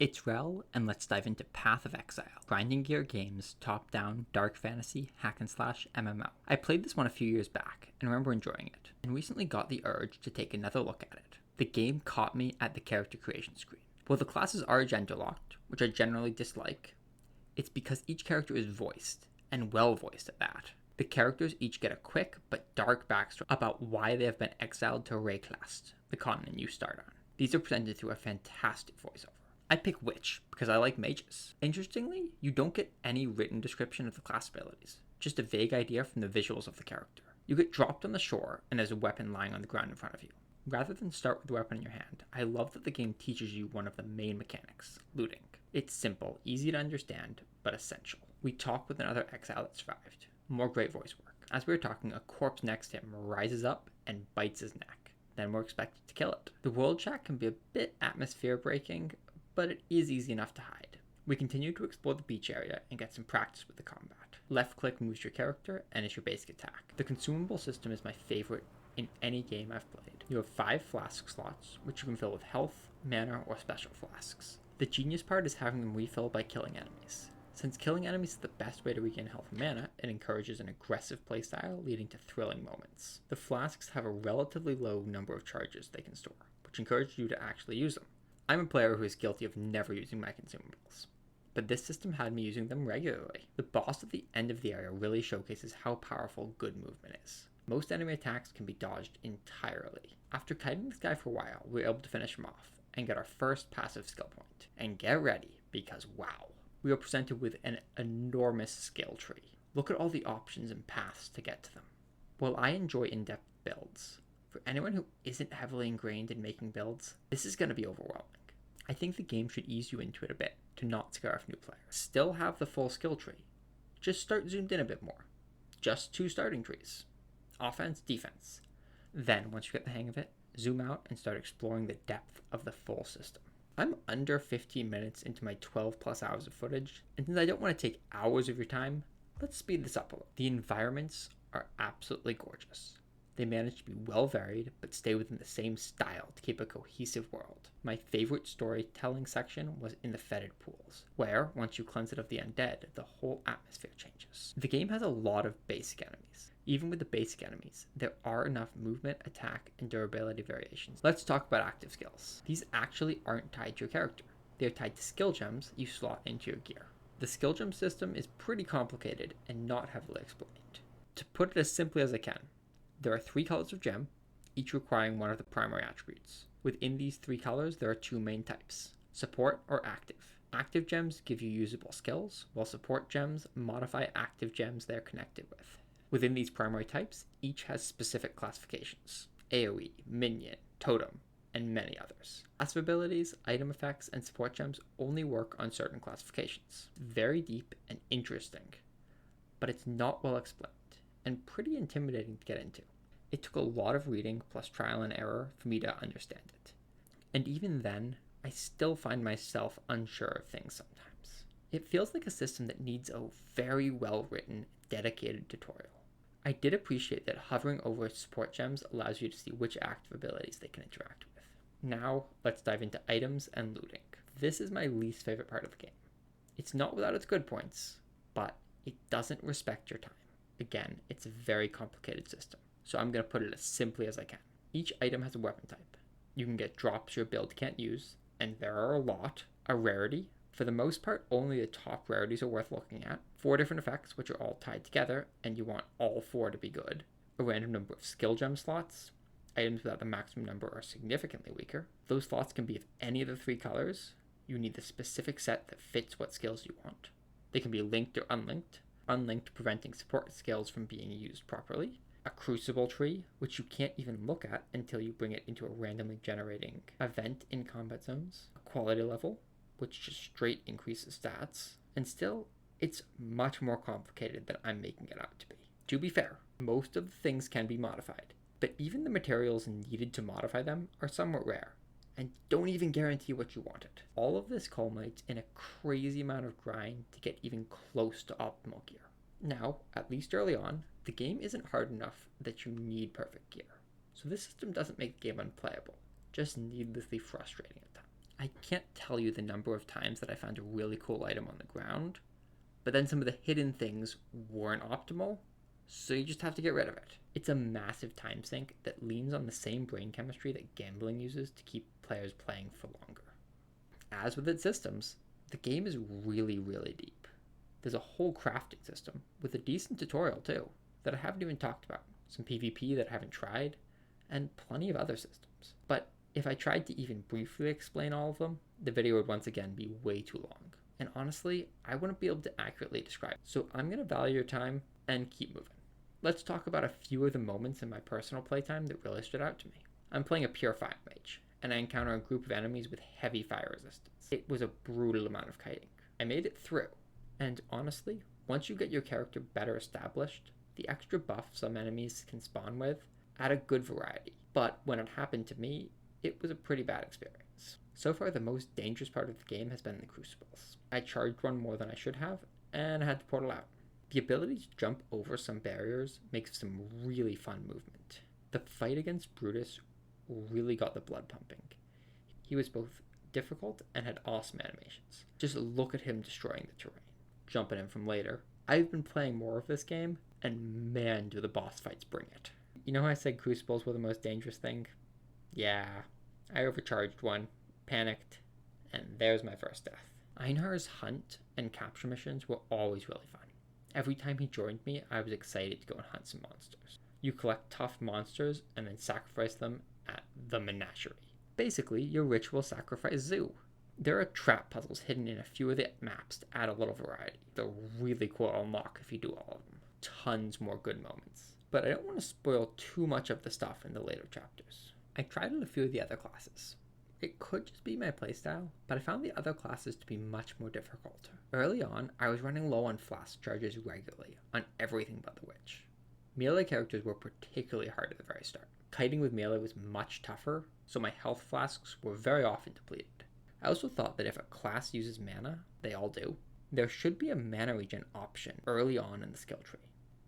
It's Rell, and let's dive into Path of Exile, grinding gear games, top-down, dark fantasy, hack and slash, MMO. I played this one a few years back, and remember enjoying it, and recently got the urge to take another look at it. The game caught me at the character creation screen. While the classes are gender-locked, which I generally dislike, it's because each character is voiced, and well voiced at that. The characters each get a quick but dark backstory about why they have been exiled to Wraeclast, the continent you start on. These are presented through a fantastic voiceover. I pick Witch because I like mages. Interestingly, you don't get any written description of the class abilities, just a vague idea from the visuals of the character. You get dropped on the shore and there's a weapon lying on the ground in front of you. Rather than start with the weapon in your hand, I love that the game teaches you one of the main mechanics, looting. It's simple, easy to understand, but essential. We talk with another exile that survived. More great voice work. As we were talking, a corpse next to him rises up and bites his neck. Then we're expected to kill it. The world chat can be a bit atmosphere breaking, but it is easy enough to hide. We continue to explore the beach area and get some practice with the combat. Left click moves your character and is your basic attack. The consumable system is my favorite in any game I've played. You have 5 flask slots, which you can fill with health, mana, or special flasks. The genius part is having them refill by killing enemies. Since killing enemies is the best way to regain health and mana, it encourages an aggressive playstyle leading to thrilling moments. The flasks have a relatively low number of charges they can store, which encourages you to actually use them. I'm a player who is guilty of never using my consumables, but this system had me using them regularly. The boss at the end of the area really showcases how powerful good movement is. Most enemy attacks can be dodged entirely. After kiting this guy for a while, we were able to finish him off and get our first passive skill point. And get ready, because wow, we are presented with an enormous skill tree. Look at all the options and paths to get to them. While I enjoy in-depth builds, for anyone who isn't heavily ingrained in making builds, this is going to be overwhelming. I think the game should ease you into it a bit to not scare off new players. Still have the full skill tree, just start zoomed in a bit more. Just 2 starting trees. Offense, defense. Then, once you get the hang of it, zoom out and start exploring the depth of the full system. I'm under 15 minutes into my 12 plus hours of footage, and since I don't want to take hours of your time, let's speed this up a little. The environments are absolutely gorgeous. They manage to be well varied, but stay within the same style to keep a cohesive world. My favorite storytelling section was in the fetid pools, where, once you cleanse it of the undead, the whole atmosphere changes. The game has a lot of basic enemies. Even with the basic enemies, there are enough movement, attack, and durability variations. Let's talk about active skills. These actually aren't tied to your character. They're tied to skill gems you slot into your gear. The skill gem system is pretty complicated and not heavily explained. To put it as simply as I can, there are 3 colors of gem, each requiring one of the primary attributes. Within these 3 colors, there are 2 main types, support or active. Active gems give you usable skills, while support gems modify active gems they're connected with. Within these primary types, each has specific classifications, AoE, minion, totem, and many others. Passive abilities, item effects, and support gems only work on certain classifications. Very deep and interesting, but it's not well explained, and pretty intimidating to get into. It took a lot of reading plus trial and error for me to understand it. And even then, I still find myself unsure of things sometimes. It feels like a system that needs a very well written, dedicated tutorial. I did appreciate that hovering over support gems allows you to see which active abilities they can interact with. Now, let's dive into items and looting. This is my least favorite part of the game. It's not without its good points, but it doesn't respect your time. Again, it's a very complicated system, so I'm going to put it as simply as I can. Each item has a weapon type. You can get drops your build can't use, and there are a lot. A rarity. For the most part, only the top rarities are worth looking at. 4 different effects, which are all tied together, and you want all 4 to be good. A random number of skill gem slots. Items without the maximum number are significantly weaker. Those slots can be of any of the 3 colors. You need the specific set that fits what skills you want. They can be linked or unlinked. Unlinked preventing support skills from being used properly. A crucible tree, which you can't even look at until you bring it into a randomly generating event in combat zones. A quality level, which just straight increases stats. And still, it's much more complicated than I'm making it out to be. To be fair, most of the things can be modified, but even the materials needed to modify them are somewhat rare, and don't even guarantee what you wanted. All of this culminates in a crazy amount of grind to get even close to optimal gear. Now, at least early on, the game isn't hard enough that you need perfect gear, so this system doesn't make the game unplayable, just needlessly frustrating at times. I can't tell you the number of times that I found a really cool item on the ground, but then some of the hidden things weren't optimal, so you just have to get rid of it. It's a massive time sink that leans on the same brain chemistry that gambling uses to keep players playing for longer. As with its systems, the game is really, really deep. There's a whole crafting system, with a decent tutorial too, that I haven't even talked about, some PvP that I haven't tried, and plenty of other systems. But if I tried to even briefly explain all of them, the video would once again be way too long. And honestly, I wouldn't be able to accurately describe it. So I'm going to value your time and keep moving. Let's talk about a few of the moments in my personal playtime that really stood out to me. I'm playing a pure fire mage, and I encounter a group of enemies with heavy fire resistance. It was a brutal amount of kiting. I made it through, and honestly, once you get your character better established, the extra buff some enemies can spawn with add a good variety. But when it happened to me, it was a pretty bad experience. So far, the most dangerous part of the game has been the Crucibles. I charged one more than I should have, and I had to portal out. The ability to jump over some barriers makes some really fun movement. The fight against Brutus really got the blood pumping. He was both difficult and had awesome animations. Just look at him destroying the terrain. Jumping in from later. I've been playing more of this game, and man, do the boss fights bring it. You know how I said Crucibles were the most dangerous thing? Yeah, I overcharged one, panicked, and there's my first death. Einar's hunt and capture missions were always really fun. Every time he joined me, I was excited to go and hunt some monsters. You collect tough monsters and then sacrifice them at the menagerie. Basically, your ritual sacrifice zoo. There are trap puzzles hidden in a few of the maps to add a little variety. They're really cool to unlock if you do all of them. Tons more good moments. But I don't want to spoil too much of the stuff in the later chapters. I tried out a few of the other classes. It could just be my playstyle, but I found the other classes to be much more difficult. Early on, I was running low on flask charges regularly, on everything but the witch. Melee characters were particularly hard at the very start. Kiting with melee was much tougher, so my health flasks were very often depleted. I also thought that if a class uses mana, they all do, there should be a mana regen option early on in the skill tree.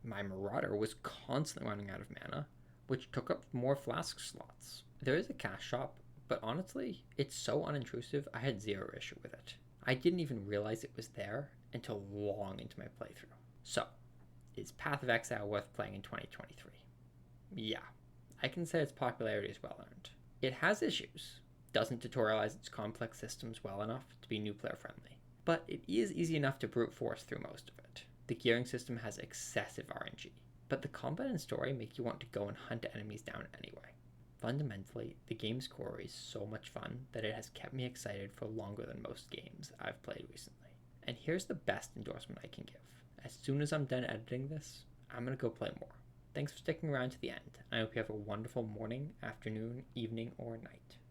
My Marauder was constantly running out of mana, which took up more flask slots. There is a cash shop, but honestly, it's so unintrusive I had zero issue with it. I didn't even realize it was there until long into my playthrough. So, is Path of Exile worth playing in 2023? Yeah, I can say its popularity is well earned. It has issues, doesn't tutorialize its complex systems well enough to be new player friendly, but it is easy enough to brute force through most of it. The gearing system has excessive RNG, but the combat and story make you want to go and hunt enemies down anyway. Fundamentally, the game's core is so much fun that it has kept me excited for longer than most games I've played recently. And here's the best endorsement I can give. As soon as I'm done editing this, I'm going to go play more. Thanks for sticking around to the end. I hope you have a wonderful morning, afternoon, evening, or night.